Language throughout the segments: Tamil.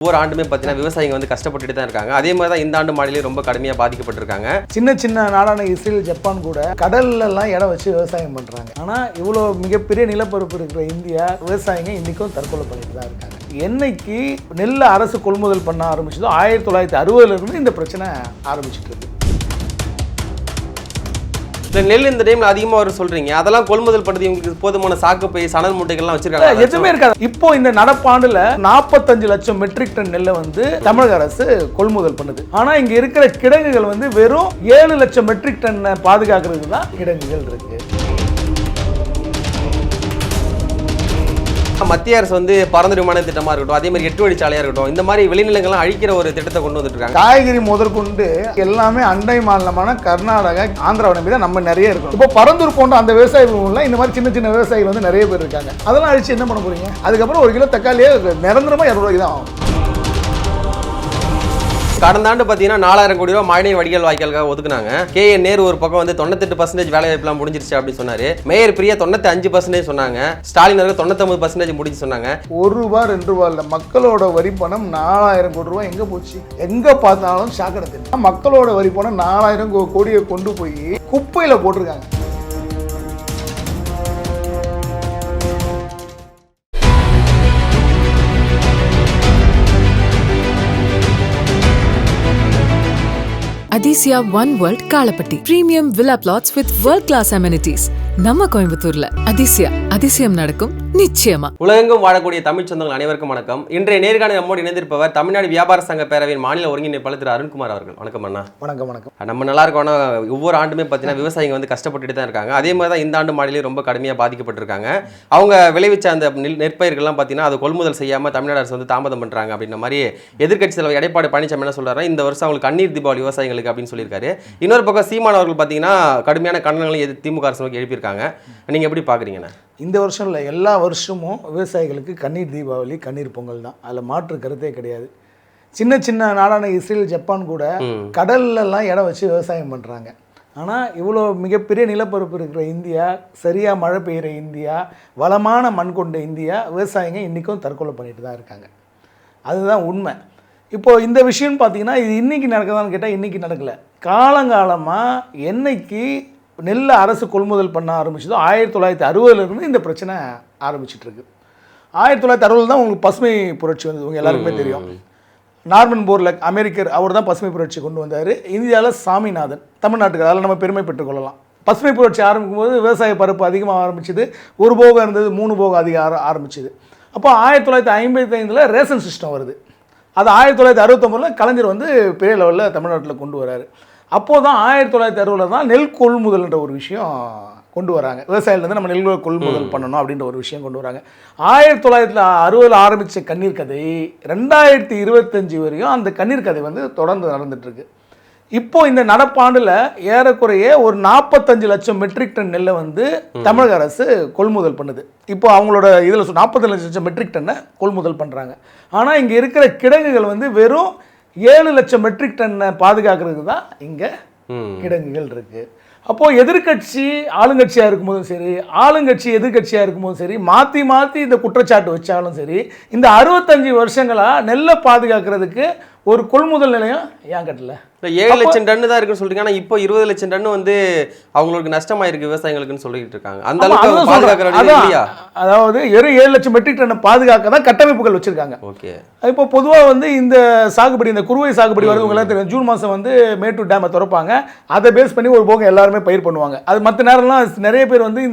ஒவ்வொரு ஆண்டுமே பார்த்தீங்கன்னா விவசாயிங்க வந்து கஷ்டப்பட்டுட்டு தான் இருக்காங்க. அதே மாதிரி தான் இந்த ஆண்டு மாநிலம் ரொம்ப கடுமையாக பாதிக்கப்பட்டிருக்காங்க. சின்ன சின்ன நாடான இஸ்ரேல், ஜப்பான் கூட கடல்லாம் இடம் வச்சு விவசாயம் பண்ணுறாங்க. ஆனால் இவ்வளோ மிகப்பெரிய நிலப்பரப்பு இருக்கிற இந்தியா விவசாயிங்க இன்றைக்கும் தற்கொலை பண்ணிட்டு தான் இருக்காங்க. என்னைக்கு நெல் அரசு கொள்முதல் பண்ண ஆரம்பிச்சதோ 1960 இந்த பிரச்சனை ஆரம்பிச்சுட்டு இருக்கு. இந்த நெல் இந்த டைம்ல அதிகமாக வரும் சொல்றீங்க, அதெல்லாம் கொள்முதல் பண்ணுறது இவங்களுக்கு போதுமான சாக்குப்பை சணல் மூட்டைகள்லாம் வச்சிருக்காங்க? எதுவுமே இருக்காது. இப்போ இந்த நடப்பாண்டுல 45 லட்சம் மெட்ரிக் டன் நெல்லை வந்து தமிழக அரசு கொள்முதல் பண்ணுது. ஆனா இங்க இருக்கிற கிடங்குகள் வந்து வெறும் 7 லட்சம் மெட்ரிக் டன் பாதுகாக்கிறதுக்கு தான் கிடங்குகள் இருக்கு. மத்திய அரசு வந்து பரந்த விமான திட்டமா இருக்கட்டும், அதே மாதிரி 8 வழிச்சாலையா இருக்கட்டும், இந்த மாதிரி விளைநிலங்கள்லாம் அழிக்கிற ஒரு திட்டத்தை கொண்டு வந்துட்டு இருக்காங்க. காய்கறி முதற்கொண்டு எல்லாமே அண்டை மாநிலமான கர்நாடகா, ஆந்திராவை நம்பி தான் நம்ம நிறைய இருக்கும். இப்போ பரந்தூர் போன்ற அந்த விவசாய பூமியில் இந்த மாதிரி சின்ன சின்ன விவசாயிகள் வந்து நிறைய பேர் இருக்காங்க. அதெல்லாம் அழிச்சு என்ன பண்ண போறீங்க? அதுக்கப்புறம் 1 கிலோ தக்காளியே நிரந்தரமா 200 ரூபாய்க்கு தான் ஆகும். கடந்த ஆண்டு பார்த்தீங்கன்னா 4000 கோடி ரூபாய் மழைநீர் வடிகால் வாய்க்காலுக்காக ஒதுக்குனாங்க. KN நேரு ஒரு பக்கம் வந்து 98% வேலை வாய்ப்புலாம் முடிஞ்சிருச்சு அப்படின்னு சொன்னாரு. மேயர் பிரியா 95% சொன்னாங்க. ஸ்டாலின் அவர்கள் 99% முடிஞ்சு சொன்னாங்க. ₹1 ₹2 இல்ல, மக்களோட வரி பணம் 4000 கோடி ரூபாய் எங்க போச்சு? எங்க பார்த்தாலும் சாக்கடை. மக்களோட வரி பணம் 4000 கோடியை கொண்டு போய் குப்பையில போட்டிருக்காங்க. Adisia One World Kalapatti Premium Villa Plots with World Class Amenities. நம்ம கோயம்புத்தூர்ல அதிசயம் நடக்கும் நிச்சயமா. உலகெங்கும் வாழக்கூடிய தமிழ் சொந்தங்கள் அனைவருக்கும் வணக்கம். இன்றைய நேர்காணல் நம்மோடு இணைந்திருப்பவர் தமிழ்நாடு வியாபார சங்க பேரவையின் மாநில ஒருங்கிணைப்பாளர் திரு அருண்குமார் அவர்கள். வணக்கம் அண்ணா. வணக்கம். நம்ம நல்லா இருக்கோம்னா, ஒவ்வொரு ஆண்டுமே பார்த்தீங்கன்னா விவசாயிங்க வந்து கஷ்டப்பட்டுட்டு தான் இருக்காங்க. அதே மாதிரி தான் இந்த ஆண்டு மாநிலம் ரொம்ப கடுமையாக பாதிக்கப்பட்டிருக்காங்க. அவங்க விளைவிச்ச அந்த நெற்பயிர்கள்லாம் பார்த்தீங்கன்னா அது கொள்முதல் செய்யாமல் தமிழ்நாடு அரசு வந்து தாமதம் பண்ணுறாங்க அப்படின்ற மாதிரி எதிர்க்கட்சி தலைவர் எடப்பாடி பழனிசாமி என்ன சொல்றாரு, இந்த வருஷம் அவங்களுக்கு கண்ணீர் தீபாவளி விவசாயிகளுக்கு அப்படின்னு சொல்லியிருக்காரு. இன்னொரு பக்கம் சீமான் அவர்கள் பார்த்தீங்கன்னா கடுமையான கண்டனங்களை திமுக அரசு நோக்கி எழுப்பியிருக்காங்க. நீங்க எப்படி பாக்குறீங்கண்ணா? இந்த வருஷம் இல்லை, எல்லா வருஷமும் விவசாயிகளுக்கு கண்ணீர் தீபாவளி, கண்ணீர் பொங்கல் தான். அதில் மாற்று கருத்தே கிடையாது. சின்ன சின்ன நாடான இஸ்ரேல், ஜப்பான் கூட கடல்லாம் இடம் வச்சு விவசாயம் பண்ணுறாங்க. ஆனால் இவ்வளோ மிகப்பெரிய நிலப்பரப்பு இருக்கிற இந்தியா, சரியாக மழை பெய்கிற இந்தியா, வளமான மண் கொண்ட இந்தியா, விவசாயிங்க இன்றைக்கும் தற்கொலை பண்ணிட்டு தான் இருக்காங்க. அதுதான் உண்மை. இப்போது இந்த விஷயம்னு பார்த்தீங்கன்னா இது இன்றைக்கி நடக்குதான்னு கேட்டால் இன்றைக்கி நடக்கலை. காலங்காலமாக என்னைக்கு நெல் அரசு கொள்முதல் பண்ண ஆரம்பிச்சதோ 1960 இந்த பிரச்சனை ஆரம்பிச்சிட்ருக்கு. 1960 தான் உங்களுக்கு பசுமை புரட்சி வந்தது. உங்கள் எல்லாருக்குமே தெரியும். நார்மன் போர்லக் அமெரிக்கர், அவர் தான் பசுமை புரட்சி கொண்டு வந்தார். இந்தியாவில் சாமிநாதன், தமிழ்நாட்டுக்கு, அதில் நம்ம பெருமை பெற்றுக்கொள்ளலாம். பசுமை புரட்சி ஆரம்பிக்கும் போது விவசாய பரப்பு அதிகமாக ஆரம்பிச்சது. 1 போகம் இருந்தது, 3 போகம் அதிகம் ஆரம்பிச்சது. அப்போ 1955 ரேஷன் சிஸ்டம் வருது. அது 1969 கலைஞர் வந்து பெரிய லெவலில் தமிழ்நாட்டில் கொண்டு வராரு. அப்போது தான் 1960 தான் நெல் கொள்முதல்ன்ற ஒரு விஷயம் கொண்டு வராங்க. விவசாயிலேருந்து நம்ம நெல் கொள்முதல் பண்ணணும் அப்படின்ற ஒரு விஷயம் கொண்டு வராங்க. 1960 ஆரம்பித்த கண்ணீர் கதை 2025 வரையும் அந்த கண்ணீர் கதை வந்து தொடர்ந்து நடந்துட்டுருக்கு. இப்போது இந்த நடப்பாண்டில் ஏறக்குறைய ஒரு 45 லட்சம் மெட்ரிக் டன் நெல்லை வந்து தமிழக அரசு கொள்முதல் பண்ணுது. இப்போ அவங்களோட இதில் 45 லட்சம் மெட்ரிக் டன்னை கொள்முதல் பண்ணுறாங்க. ஆனால் இங்கே இருக்கிற கிடங்குகள் வந்து வெறும் 7 லட்சம் மெட்ரிக் டன்னை பாதுகாக்கிறதுக்கு தான் இங்கே கிடங்குகள் இருக்குது. அப்போது எதிர்கட்சி ஆளுங்கட்சியாக இருக்கும்போதும் சரி, ஆளுங்கட்சி எதிர்கட்சியாக இருக்கும்போதும் சரி, மாற்றி மாற்றி இந்த குற்றச்சாட்டு வச்சாலும் சரி, இந்த 65 வருஷங்களாக நெல்லை பாதுகாக்கிறதுக்கு ஒரு கொள்முதல் நிலையம் ஏன் கட்டல? 7 லட்சம் டன் தான் இருக்குன்னு சொல்றீங்க. ஆனால் இப்போ 20 லட்சம் டன் வந்து அவங்களுக்கு நஷ்டமாயிருக்கு விவசாயிகளுக்குன்னு சொல்லிட்டு இருக்காங்க. அந்த அளவுக்கு பாதுகாக்க, அதாவது 7 லட்சம் மெட்ரிக் டன்னை பாதுகாக்க தான் கட்டமைப்புகள் வச்சிருக்காங்க. ஓகே. இப்போ பொதுவாக வந்து இந்த சாகுபடி, இந்த குறுவை சாகுபடி வருது உங்களுக்கு தெரியும். ஜூன் மாதம் வந்து மேட்டூர் டேமை திறப்பாங்க. அதை பேஸ் பண்ணி ஒரு போகம் எல்லாருமே பயிர் பண்ணுவாங்க. அது மற்ற நேரம்லாம் நிறைய பேர் வந்து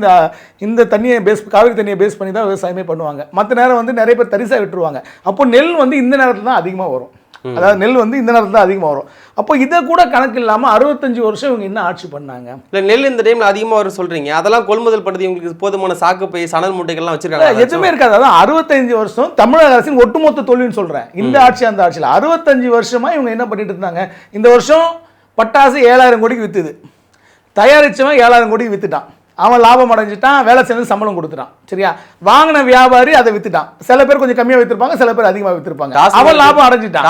இந்த தண்ணியை காவிரி தண்ணியை பேஸ் பண்ணி தான் விவசாயமே பண்ணுவாங்க. மற்ற நேரம் வந்து நிறைய பேர் தரிசாக விட்டுருவாங்க. அப்போ நெல் வந்து இந்த நேரத்தில் தான் அதிகமாக வரும். அதாவது நெல் வந்து இந்த நேரத்தில் தான் அதிகமாக வரும். அப்போ இதை கூட கணக்கு இல்லாமல் 65 வருஷம் இவங்க என்ன ஆட்சி பண்ணாங்க? இல்லை, நெல் இந்த டைம்ல அதிகமாக வரும் சொல்றீங்க, அதெல்லாம் கொள்முதல் பண்ணுறது இவங்களுக்கு போதுமான சாக்குப்பை, சணல் மூட்டைகள்லாம் வச்சிருக்காங்க? எதுவுமே இருக்காது. அதான் 65 வருஷம் தமிழக அரசின் ஒட்டுமொத்த தொழில்னு சொல்கிறேன். இந்த ஆட்சி அந்த ஆட்சியில் 65 வருஷமாக இவங்க என்ன பண்ணிட்டு இருந்தாங்க? இந்த வருஷம் பட்டாசு 7000 கோடிக்கு விற்றுது. தயாரிச்சவன் 7000 கோடிக்கு விற்றுட்டான். அவன் லாபம் அடைஞ்சிட்டான், வேலை செஞ்சு சம்பளம் கொடுத்துட்டான். சரியா? வாங்கின வியாபாரி அதை வித்துட்டான். சில பேர் கொஞ்சம் கம்மியாக வித்திருப்பாங்க, சில பேர் அதிகமாக வித்திருப்பாங்க. அவன் லாபம் அடைஞ்சிட்டான்.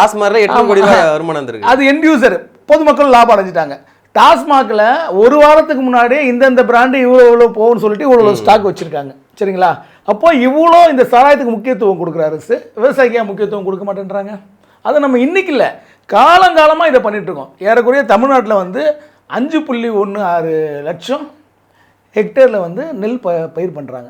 அது எண்ட் யூசர், பொதுமக்கள் லாபம் அடைஞ்சிட்டாங்க. டாஸ்மாகில் ஒரு வாரத்துக்கு முன்னாடியே இந்தந்த பிராண்டு இவ்வளோ போகும்னு சொல்லிட்டு இவ்வளோ ஸ்டாக் வச்சுருக்காங்க. சரிங்களா? அப்போ இவ்வளோ இந்த சாராயத்துக்கு முக்கியத்துவம் கொடுக்குற அரசு விவசாயிக்கு ஏன் முக்கியத்துவம் கொடுக்க மாட்டேன்றாங்க? அதை நம்ம இன்னைக்கு இல்லை, காலங்காலமாக இதை பண்ணிட்டு இருக்கோம். ஏறக்குறைய தமிழ்நாட்டில் வந்து 5.16 லட்சம் ஹெக்டேரில் வந்து நெல் பயிர் பண்ணுறாங்க.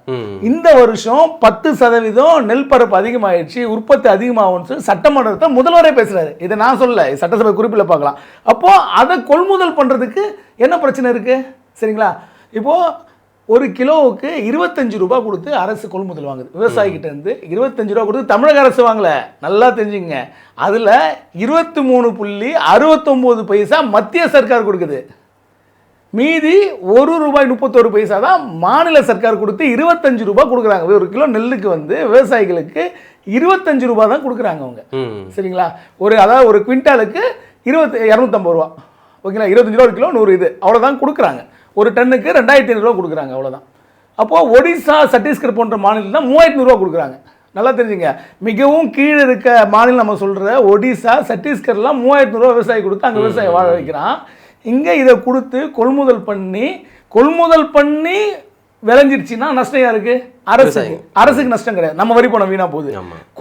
இந்த வருஷம் 10% நெல் பரப்பு அதிகமாகிடுச்சு, உற்பத்தி அதிகமாகும்னு சொல்லி சட்டமன்றத்தை முதல்வரே பேசுகிறாரு. இதை நான் சொல்லலை, சட்டசபை குறிப்பில் பார்க்கலாம். அப்போது அதை கொள்முதல் பண்ணுறதுக்கு என்ன பிரச்சனை இருக்குது? சரிங்களா? இப்போது ஒரு கிலோவுக்கு 25 ரூபா கொடுத்து அரசு கொள்முதல் வாங்குது விவசாயிகிட்ட இருந்து. 25 ரூபா கொடுத்து தமிழக அரசு வாங்கலை, நல்லா தெரிஞ்சுங்க. அதில் 23.69 பைசா மத்திய சர்க்கார் கொடுக்குது. மீதி ₹1.31 தான் மாநில சர்க்கார் கொடுத்து 25 ரூபாய் கொடுக்குறாங்க. ஒரு கிலோ நெல்லுக்கு வந்து விவசாயிகளுக்கு 25 ரூபாய் தான் கொடுக்குறாங்க அவங்க. சரிங்களா? அதாவது ஒரு குவிண்டாலுக்கு 250 ரூபா. ஓகேங்களா? 25 ரூபா ஒரு கிலோ 100 இது அவ்வளோதான் கொடுக்குறாங்க. ஒரு டன்னுக்கு 2500 ரூபா கொடுக்குறாங்க, அவ்வளோதான். அப்போது ஒடிசா, சத்தீஸ்கர் போன்ற மாநிலம் தான் 3500 ரூபா கொடுக்குறாங்க. நல்லா தெரிஞ்சுங்க, மிகவும் கீழே இருக்க மாநிலம் நம்ம சொல்கிற ஒடிசா, சத்தீஸ்கர்லாம் 3000 ரூபா விவசாயி கொடுத்து அங்கே விவசாயி வாழ வைக்கிறான். இங்கே இதை கொடுத்து கொள்முதல் பண்ணி விளைஞ்சிருச்சுன்னா நஷ்டம் யாருக்கு? அரசுக்கு நஷ்டம் கிடையாது, நம்ம வரி பணம் வீணா போகுது.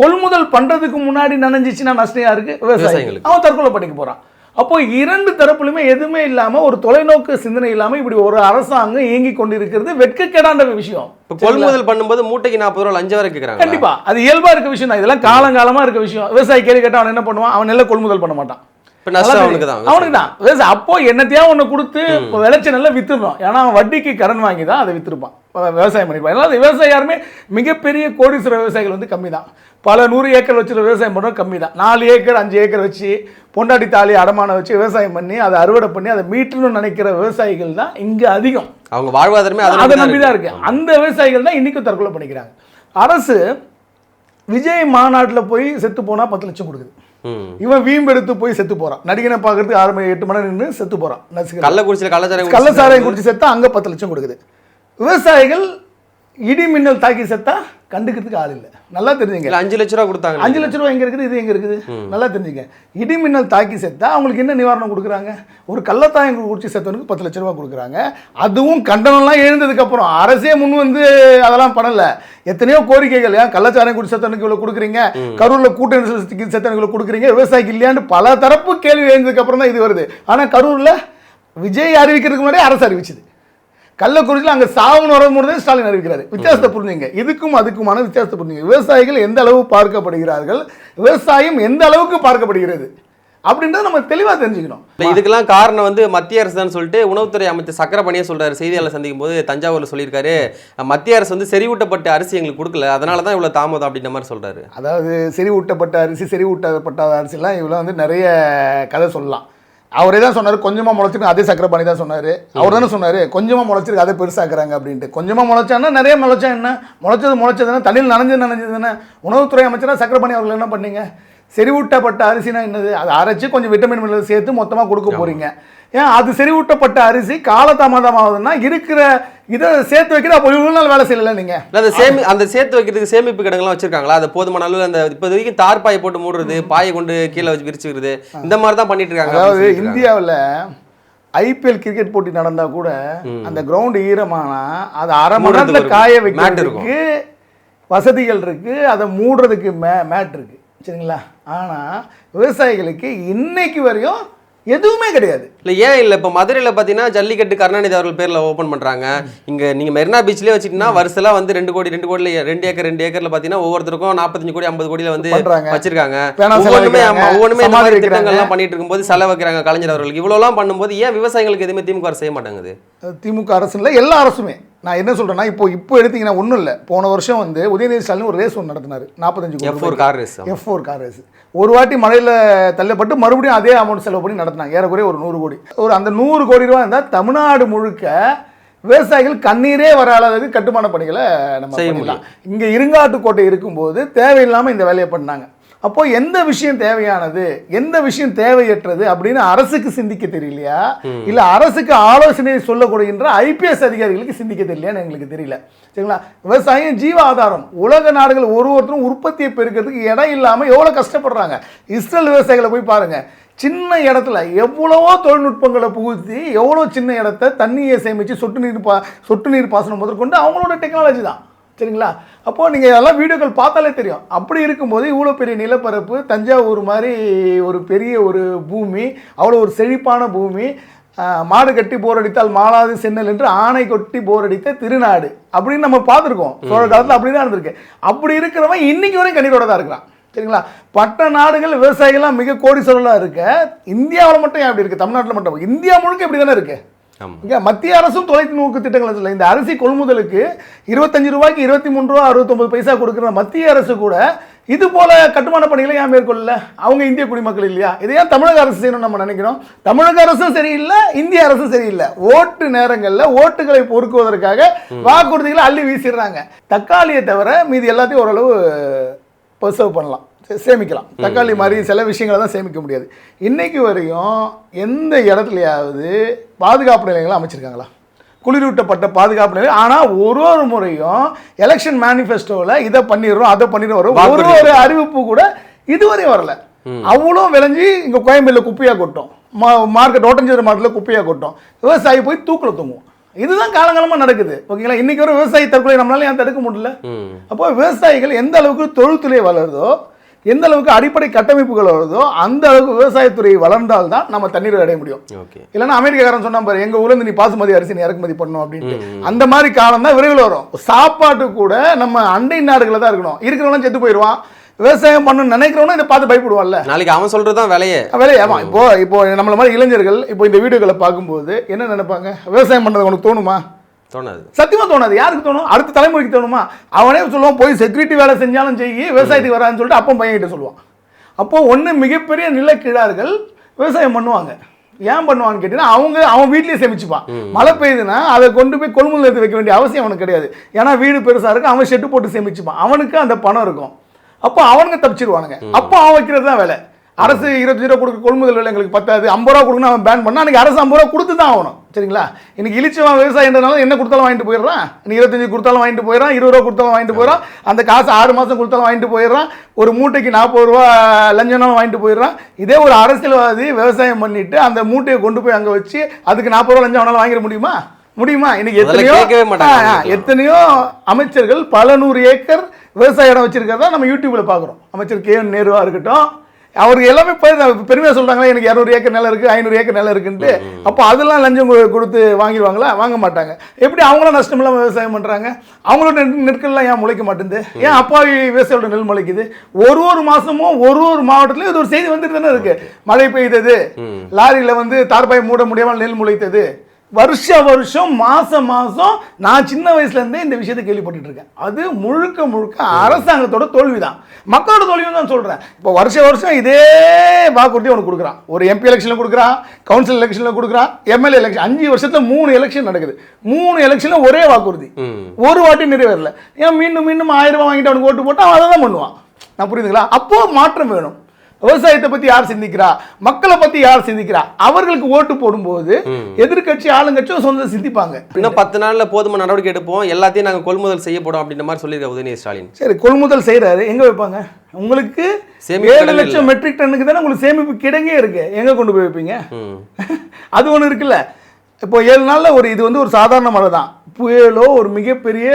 கொள்முதல் பண்றதுக்கு முன்னாடி நனைஞ்சிச்சுன்னா நஷ்டம் யாருக்கு? விவசாயிகளுக்கு. அவன் தற்கொலை பண்ணிக்க போறான். அப்போ இரண்டு தரப்புலுமே எதுவுமே இல்லாம, ஒரு தொலைநோக்கு சிந்தனை இல்லாம இப்படி ஒரு அரசாங்கம் இயங்கி கொண்டிருக்கிறது வெட்கக்கேடான விஷயம். கொள்முதல் பண்ணும்போது மூட்டைக்கு 40 ரூபா லஞ்சம் வரை கேட்கறாங்க. கண்டிப்பா அது இயல்பா இருக்க விஷயம் தான். இதெல்லாம் காலங்காலமா இருக்க விஷயம். விவசாயி கேள்வி கேட்டா அவன் என்ன பண்ணுவான்? அவன் நெல்லை கொள்முதல் பண்ண மாட்டான். அவனுக்கு தான். அப்போ என்னத்தையா ஒண்ணு கொடுத்து விளைச்ச நெல்லை வித்துடணும். ஏன்னா அவன் வட்டிக்கு கடன் வாங்கி தான் அதை வித்துருப்பான், விவசாயம் பண்ணிருப்பான். விவசாயம் யாருமே மிகப்பெரிய கோடீஸ்வர விவசாயிகள் வந்து கம்மி தான். பல 100 ஏக்கர் வச்சு விவசாயம் பண்ணுறோம் கம்மி தான். 4 ஏக்கர் 5 ஏக்கர் வச்சு பொண்டாட்டி தாலி அடமானம் வச்சு விவசாயம் பண்ணி அதை அறுவடை பண்ணி அதை மீட்டணும்னு நினைக்கிற விவசாயிகள் தான் இங்க அதிகம். அவங்க வாழ்வாதாரமே அதை நம்பி தான் இருக்கு. அந்த விவசாயிகள் தான் இன்னைக்கும் தற்கொலை பண்ணிக்கிறாங்க. அரசு விஜய் மாநாட்டில் போய் செத்து போனா 10 லட்சம் கொடுக்குது. இவன் வீம்பெடுத்து போய் செத்து போறான். நடிகனை பார்க்கறதுக்கு 8 மணி நேரம் நின்று செத்து போறான். கள்ளச்சாராயம் குடிச்சு செத்தா அங்க 10 லட்சம் கொடுக்குது. விவசாயிகள் இடி மின்னல் தாக்கி செத்தா கண்டுக்கிறதுக்கு ஆள் இல்லை. நல்லா தெரிஞ்சுங்க. 5 லட்ச ரூபா கொடுத்தாங்க. 5 லட்ச ரூபா எங்க இருக்குது, இது எங்க இருக்குது? நல்லா தெரிஞ்சுங்க. இடி மின்னல் தாக்கி செத்தா அவங்களுக்கு என்ன நிவாரணம் கொடுக்குறாங்க? ஒரு கள்ளத்தாயம் குடிச்சு செத்தவனுக்கு 10 லட்ச ரூபா கொடுக்குறாங்க. அதுவும் கண்டனம்லாம் எழுந்ததுக்கு அப்புறம் அரசே முன் வந்து அதெல்லாம் பண்ணல. எத்தனையோ கோரிக்கைகள், ஏன் கள்ளச்சாராயம் குடிச்சு செத்தவனுக்கு இவ்வளவு கொடுக்குறீங்க, கரூர்ல கூட்ட செத்தவனுக்கு இவ்வளவு கொடுக்குறீங்க, விவசாயிக்கு இல்லையான்னு பல தரப்பு கேள்வி எழுந்ததுக்கு அப்புறம் தான் இது வருது. ஆனா கரூர்ல விஜய் அறிவிக்கிறதுக்கு முன்னாடி அரசு அறிவிச்சது. கள்ளக்குறிச்சியில் அங்கே சாவுன்னு வரும்போது ஸ்டாலின் அறிவிக்கிறாரு. வித்தியாசத்தை புரிஞ்சுங்க, இதுக்கும் அதுக்குமான வித்தியாசத்தை புரிஞ்சுங்க. விவசாயிகள் எந்த அளவு பார்க்கப்படுகிறார்கள், விவசாயம் எந்த அளவுக்கு பார்க்கப்படுகிறது அப்படின்றத நம்ம தெளிவாக தெரிஞ்சுக்கணும். இதுக்கெல்லாம் காரணம் வந்து மத்திய அரசு தான் சொல்லிட்டு உணவுத்துறை அமைச்சர் சக்கரபாணியே சொல்றாரு. செய்தியாளர் சந்திக்கும் போது தஞ்சாவூர்ல சொல்லியிருக்காரு, மத்திய அரசு வந்து செறிவூட்டப்பட்ட அரிசி எங்களுக்கு கொடுக்கல, அதனால தான் இவ்வளோ தாமதம் அப்படின்ற மாதிரி சொல்றாரு. அதாவது செறிவூட்டப்பட்ட அரிசி, செறிவூட்டப்பட்ட அரிசிலாம் இவ்வளோ வந்து நிறைய கதை சொல்லலாம். அவரே தான் சொன்னார், கொஞ்சமாக முளைச்சிருக்கு. அதே சக்கரபாணி தான் சொன்னார். அவர் தானே சொன்னார் கொஞ்சமாக முளைச்சிருக்கு அதை பெருசாக்குறாங்க அப்படின்ட்டு. கொஞ்சமாக முளைச்சான்னா நிறைய முளைச்சா என்ன, முளைச்சதுன்னா தண்ணியில் நனைஞ்சதுன்னா. உணவுத்துறை அமைச்சராக சக்கரபாணி அவர்கள் என்ன பண்ணீங்க? செறிவூட்டப்பட்ட அரிசினா என்னது? அதை அரைச்சி கொஞ்சம் விட்டமின் மினரல் சேர்த்து மொத்தமாக கொடுக்க போகிறீங்க. ஏன் அது செறிவூட்டப்பட்ட அரிசி காலதாமதம் ஆகுதுன்னா இருக்கிற இதை சேர்த்து வைக்கிற அப்போ இவ்வளோ நாள் வேலை செய்யல. நீங்கள் அந்த சேர்த்து வைக்கிறதுக்கு சேமிப்பு கிடங்கெல்லாம் வச்சிருக்காங்களா? அது போதுமான அளவு அந்த இப்போ வரைக்கும் தார் பாயை போட்டு மூடுறது, பாயை கொண்டு கீழே வச்சு விரிச்சுக்கிறது, இந்த மாதிரி தான் பண்ணிட்டு இருக்காங்க. அதாவது இந்தியாவில் IPL கிரிக்கெட் போட்டி நடந்தா கூட அந்த கிரவுண்ட் ஈரமானா அதை அரை மணி நேரத்தில் காய வைக்கிறதுக்கு வசதிகள் இருக்கு, அதை மூடுறதுக்கு மேட் இருக்கு. சரிங்களா? ஆனால் விவசாயிகளுக்கு இன்னைக்கு வரையும் எதுவுமே கிடையாது. இல்லை ஏன் இல்லை? இப்போ மதுரையில் பார்த்தீங்கன்னா ஜல்லிக்கட்டு கருணாநிதி அவர்கள் பேரில் ஓப்பன் பண்ணுறாங்க. இங்கே நீங்கள் மெரினா பீச்லேயே வச்சுக்கிட்டா வருஷலாம் வந்து 2 கோடி 2 ஏக்கரில் பார்த்தீங்கன்னா ஒவ்வொருத்தருக்கும் 45 கோடி 50 கோடியில் வந்து வச்சிருக்காங்க. ஒவ்வொன்றுமே இந்த மாதிரி திட்டங்கள்லாம் பண்ணிட்டு இருக்கும்போது செலவு வைக்கிறாங்க கலைஞர் அவர்களுக்கு. இவ்வளோலாம் பண்ணும்போது ஏன் விவசாயிகளுக்கு எதுவுமே திமுக அரசு செய்ய மாட்டேங்குது? திமுக அரசு இல்லை, எல்லா அரசுமே. நான் என்ன சொல்றேன்னா, இப்போ எடுத்தீங்கன்னா ஒன்றும் இல்லை. போன வருஷம் வந்து உதயநிதி ஸ்டாலின் ஒரு ரேஸ் ஒன்று நடத்தினார், 45 F4 கார் ரேஸ். ஒரு வாட்டி மழையில் தள்ளப்பட்டு மறுபடியும் அதே அமௌண்ட் செலவு பண்ணி நடத்தினாங்க. ஏறக்குறைய ஒரு 100 கோடி. அந்த 100 கோடி ரூபாய் இருந்தால் தமிழ்நாடு முழுக்க விவசாயிகள் கண்ணீரே வர அளவுக்கு கட்டுமான பணிகளை நம்ம செய்யலாம். இங்கே இருங்காட்டுக்கோட்டை இருக்கும்போது தேவையில்லாமல் இந்த வேலையை பண்ணாங்க. அப்போ எந்த விஷயம் தேவையானது, எந்த விஷயம் தேவையற்றது அப்படின்னு அரசுக்கு சிந்திக்க தெரியலையா, இல்ல அரசுக்கு ஆலோசனை சொல்லப்படுகின்ற IPS அதிகாரிகளுக்கு சிந்திக்க தெரியலையான்னு எங்களுக்கு தெரியல. சரிங்களா? விவசாயம் ஜீவ ஆதாரம். உலக நாடுகள் ஒருத்தரும் உற்பத்தியை பெருக்கிறதுக்கு இடம் இல்லாம எவ்வளவு கஷ்டப்படுறாங்க. இஸ்ரேல் விவசாயிகளை போய் பாருங்க. சின்ன இடத்துல எவ்வளவோ தொழில்நுட்பங்களை புகுத்தி எவ்வளோ சின்ன இடத்த தண்ணியை சேமித்து சொட்டு நீர் பாசனம் முதற்கொண்டு அவங்களோட டெக்னாலஜி தான். சரிங்களா? அப்போது நீங்கள் அதெல்லாம் வீடியோக்கள் பார்த்தாலே தெரியும். அப்படி இருக்கும்போது இவ்வளோ பெரிய நிலப்பரப்பு, தஞ்சாவூர் மாதிரி ஒரு பெரிய ஒரு பூமி, அவ்வளோ ஒரு செழிப்பான பூமி, மாடு கட்டி போர் அடித்தால் மாளாது சென்னல் என்று ஆணை கொட்டி போர் அடித்த திருநாடு அப்படின்னு நம்ம பார்த்துருக்கோம். சோழ காலத்தில் அப்படி தான் இருந்திருக்கு. அப்படி இருக்கிறவன் இன்னைக்கு வரையும் கண்ணீரோட தான் இருக்கிறான். சரிங்களா? பட்ட நாடுகள் விவசாயிகள்லாம் மிக கோடீஸ்வரர்களாக இருக்க, இந்தியாவில் மட்டும் ஏன் அப்படி இருக்குது? தமிழ்நாட்டில் மட்டும் இந்தியா முழுக்க இப்படி தானே இருக்குது. இங்கே மத்திய அரசும் தொலைநோக்கு திட்டங்களை சொல்ல, இந்த அரிசி கொள்முதலுக்கு 25 ரூபாய்க்கு 23 ரூபா 69 பைசா கொடுக்குற மத்திய அரசு கூட இது போல கட்டுமான பணிகளை ஏன் மேற்கொள்ளல? அவங்க இந்திய குடிமக்கள் இல்லையா? இதை ஏன் தமிழக அரசு செய்யணும்னு நம்ம நினைக்கிறோம். தமிழக அரசும் சரியில்லை, இந்திய அரசும் சரியில்லை. ஓட்டு நேரங்களில் ஓட்டுகளை பொறுக்குவதற்காக வாக்குறுதிகளை அள்ளி வீசிடுறாங்க. தக்காளியை தவிர மீதி எல்லாத்தையும் ஓரளவு பர்சர்வ் பண்ணலாம், சேமிக்கலாம். தக்காளி மாதிரி சில விஷயங்களை தான் சேமிக்க முடியாது. இன்னைக்கு வரையும் எந்த இடத்துலையாவது பாதுகாப்பு நிலையங்களை அமைச்சிருக்காங்களா? குளிரூட்டப்பட்ட பாதுகாப்பு நிலையம். ஆனால் ஒரு முறையும் எலெக்ஷன் மேனிஃபெஸ்டோவில் இதை பண்ணிடுறோம் அதை பண்ணிடுறோம் ஒரு அறிவிப்பு கூட இதுவரையும் வரல. அவ்வளோ விளைஞ்சி இங்கே கோயம்பேடில் குப்பையாக கொட்டும், மார்க்கெட் ஓட்டஞ்சேரி மார்க்கெட்டில் குப்பையாக கொட்டும், விவசாயி போய் தூக்கில் தூங்குவோம். இதுதான் காலங்காலமாக நடக்குது. ஓகேங்களா? இன்னைக்கு ஒரு விவசாயி தற்கொலை நம்மளால ஏன் தடுக்க முடியல? அப்போ விவசாயிகள் எந்த அளவுக்கு தொழில்துறை வளருதோ, எந்த அளவுக்கு அடிப்படை கட்டமைப்புகள் வருதோ அந்த அளவுக்கு விவசாயத்துறை வளர்ந்தால் தான் நம்ம தண்ணீர் அடைய முடியும். இல்லைன்னா அமெரிக்காரன் சொன்னா பாரு, எங்க ஊர்ல இருந்து நீ பாசுமதி அரிசி நீ இறக்குமதி பண்ணணும் அப்படின்ட்டு, அந்த மாதிரி காலம் தான் விரைவில் வரும். சாப்பாட்டு கூட நம்ம அண்டை நாடுகளில் தான் இருக்கணும். இருக்கிறவங்க செத்து போயிடுவான். விவசாயம் பண்ணணும்னு நினைக்கிறவனும் இதை பார்த்து பயப்படுவான்ல. நாளைக்கு அவன் சொல்றதுதான் விலையே. ஆமா. இப்போ நம்மள மாதிரி இளைஞர்கள் இப்போ இந்த வீடியோக்களை பார்க்கும்போது என்ன நினைப்பாங்க? விவசாயம் பண்றது உனக்கு தோணுமா? தோணாது, சத்தியமா தோணாது. யாருக்கு தோணும்? அடுத்த தலைமுறைக்கு தோணுமா? அவனே சொல்லுவான், போய் செக்யூரிட்டி வேலை செஞ்சாலும் செய்ய விவசாயத்துக்கு வரான்னு சொல்லிட்டு அப்போ பையன் கிட்ட சொல்லுவான். அப்போ ஒன்று மிகப்பெரிய நிலக்கிழார்கள் விவசாயம் பண்ணுவாங்க. ஏன் பண்ணுவான்னு கேட்டீங்கன்னா, அவன் வீட்லேயே சேமிச்சுப்பான். மழை பெய்யுதுன்னா அதை கொண்டு போய் கொள்முதல் எடுத்து வைக்க வேண்டிய அவசியம் அவனுக்கு கிடையாது. ஏன்னா வீடு பெருசாக இருக்கு, அவன் ஷெட்டு போட்டு சேமிச்சுப்பான். அவனுக்கு அந்த பணம் இருக்கும். அப்போ அவனுங்க தப்பிச்சிருவானுங்க. அப்போ அவன் வைக்கிறது தான் வேலை. அரசு 20 ரூபா கொடுக்க கொள்முதல் விலை எங்களுக்கு 10, 50 ரூபா கொடுக்கணும் அவன் பேன் பண்ணா, அன்றைக்கி அரசு 50 ரூபா கொடுத்து தான் ஆகணும். சரிங்களா? இன்னைக்கு இழிச்சவன் விவசாயன்றனால என்ன கொடுத்தாலும் வாங்கிட்டு போயிடுறான். இன்னைக்கு 25 கொடுத்தாலும் வாங்கிட்டு போயிடறான், 20 ரூபா கொடுத்தாலும் வாங்கிட்டு போயிடறான். அந்த காசு 6 மாதம் கொடுத்தாலும் வாங்கிட்டு போயிடுறான். ஒரு மூட்டைக்கு 40 ரூபா லஞ்சனாலும் வாங்கிட்டு போயிடுறான். இதே ஒரு அரசியல்வாதி விவசாயம் பண்ணிட்டு அந்த மூட்டையை கொண்டு போய் அங்கே வச்சு அதுக்கு 40 ரூபா லஞ்சம் அவனால வாங்கிட முடியுமா? இன்னைக்கு எத்தனையோ அமைச்சர்கள் பல 100 ஏக்கர் விவசாய இடம் வச்சிருக்கிறதா நம்ம யூடியூப்ல பார்க்குறோம். அமைச்சர் கே.என். நேருவா இருக்கட்டும், அவருக்கு எல்லாமே பெருமையாக சொல்கிறாங்களே, எனக்கு 200 ஏக்கர் நிலம் இருக்குது, 500 ஏக்கர் நிலம் இருக்குன்ட்டு. அப்போ அதெல்லாம் லஞ்சம் கொடுத்து வாங்கிடுவாங்களா? வாங்க மாட்டாங்க. எப்படி அவங்களாம் நஷ்டம் இல்லாமல் விவசாயம் பண்ணுறாங்க? அவங்களோட நெற்கள்லாம் ஏன் முளைக்க மாட்டேங்குது? ஏன் அப்பாவி விவசாயியோட நெல் முளைக்குது? ஒரு மாதமும் ஒரு மாவட்டத்திலையும் இது ஒரு செய்தி வந்துட்டு தானே இருக்குது. மழை பெய்தது, லாரியில் தார்பாய் மூட முடியாமல் நெல் முளைத்தது. வருஷம் மாசம் நான் சின்ன வயசுல இருந்தே இந்த விஷயத்தை கேள்விப்பட்டு இருக்கேன். அது முழுக்க அரசாங்கத்தோட தோல்விதான், மக்களோட தோல்வின்னு தான் சொல்றேன். இப்போ வருஷம் இதே வாக்குறுதி உனக்கு கொடுக்குறான். ஒரு எம்பி எலெக்ஷன்ல கொடுக்குறான், கவுன்சில் எலெக்ஷன்ல கொடுக்குறான், எம்எல்ஏ எலெக்ஷன். 5 வருஷத்துல 3 எலெக்ஷன் நடக்குது. 3 எலெக்ஷன்ல ஒரே வாக்குறுதி, ஒரு வாட்டி நிறைவேறல. ஏன் மீண்டும் 1000 ரூபாய் வாங்கிட்டு அவனுக்கு ஓட்டு போட்டு அவன் அதை தான் பண்ணுவான். நான் புரியுதுங்களா? அப்போ மாற்றம் வேணும். விவசாயத்தை பத்தி யார் சிந்திக்கிறா, மக்களை பத்தி யார் சிந்திக்கிறா? அவர்களுக்கு ஓட்டு போடும்போது எதிர்கட்சி ஆளுங்கட்சியும் சொந்த சிந்திப்பாங்க. இன்னும் 10 நாள்ல போதுமான நடவடிக்கை எடுப்போம், எல்லாத்தையும் நாங்க கொள்முதல் செய்யப்படும் அப்படின்ற மாதிரி சொல்லியிருக்க உதயநிதி ஸ்டாலின். சரி, கொள்முதல் செய்யறாரு, எங்க வைப்பாங்க? உங்களுக்கு 7 லட்சம் மெட்ரிக் டன்னுக்கு தானே உங்களுக்கு சேமிப்பு கிடங்கே இருக்கு, எங்க கொண்டு போய் வைப்பீங்க? அது ஒண்ணு இருக்குல்ல. இப்போ 7 நாள்ல இது ஒரு சாதாரண மழை தான். புயலோ ஒரு மிகப்பெரிய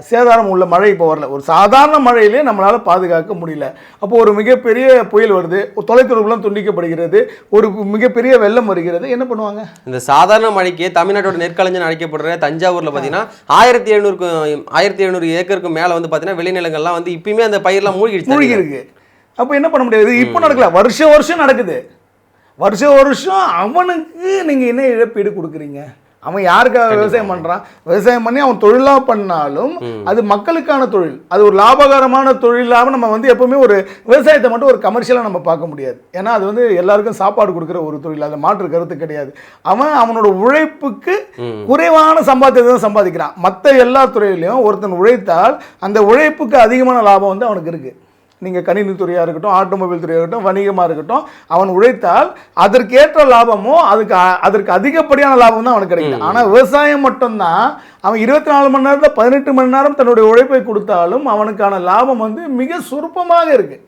சேதாரம் உள்ள மழை இப்போ வரல. ஒரு சாதாரண மழையிலே நம்மளால் பாதுகாக்க முடியல. அப்போ ஒரு மிகப்பெரிய புயல் வருது, தொலைத்தொடர்புலாம் துண்டிக்கப்படுகிறது, ஒரு மிகப்பெரிய வெள்ளம் வருகிறது. என்ன பண்ணுவாங்க? இந்த சாதாரண மழைக்கு தமிழ்நாட்டோட நெற்களஞ்சியம் அழைக்கப்படுற தஞ்சாவூரில் பார்த்தீங்கன்னா 1700 ஏக்கருக்கு மேலே பார்த்தீங்கன்னா விளைநிலங்கள்லாம் இப்பயுமே அந்த பயிரெலாம் மூழ்கி இருக்கு. அப்போ என்ன பண்ண முடியாது? இப்போ நடக்கல, வருஷம் நடக்குது. வருஷம் அவனுக்கு நீங்கள் என்ன இழப்பீடு கொடுக்குறீங்க? அவன் யாருக்காக விவசாயம் பண்ணுறான்? விவசாயம் பண்ணி அவன் தொழிலாக பண்ணாலும் அது மக்களுக்கான தொழில், அது ஒரு லாபகரமான தொழிலாக நம்ம எப்பவுமே ஒரு விவசாயத்தை மட்டும் ஒரு கமர்ஷியலாக நம்ம பார்க்க முடியாது. ஏன்னா அது எல்லாருக்கும் சாப்பாடு கொடுக்குற ஒரு தொழில், அதை மாற்று கருத்து கிடையாது. அவனோட உழைப்புக்கு குறைவான சம்பாத்தியத்தை தான் சம்பாதிக்கிறான். மற்ற எல்லா துறையிலையும் ஒருத்தன் உழைத்தால் அந்த உழைப்புக்கு அதிகமான லாபம் அவனுக்கு இருக்குது. நீங்கள் கணினி துறையாக இருக்கட்டும், ஆட்டோமொபைல் துறையாக இருக்கட்டும், வணிகமாக இருக்கட்டும், அவன் உழைத்தால் அதற்கேற்ற லாபமோ அதற்கு அதிகப்படியான லாபம் தான் அவனுக்கு கிடைக்கும். ஆனால் விவசாயம் மட்டும்தான் அவன் 24 மணி நேரத்தில் 18 மணி நேரம் தன்னுடைய உழைப்பை கொடுத்தாலும் அவனுக்கான லாபம் மிக சுருப்பமாக இருக்குது.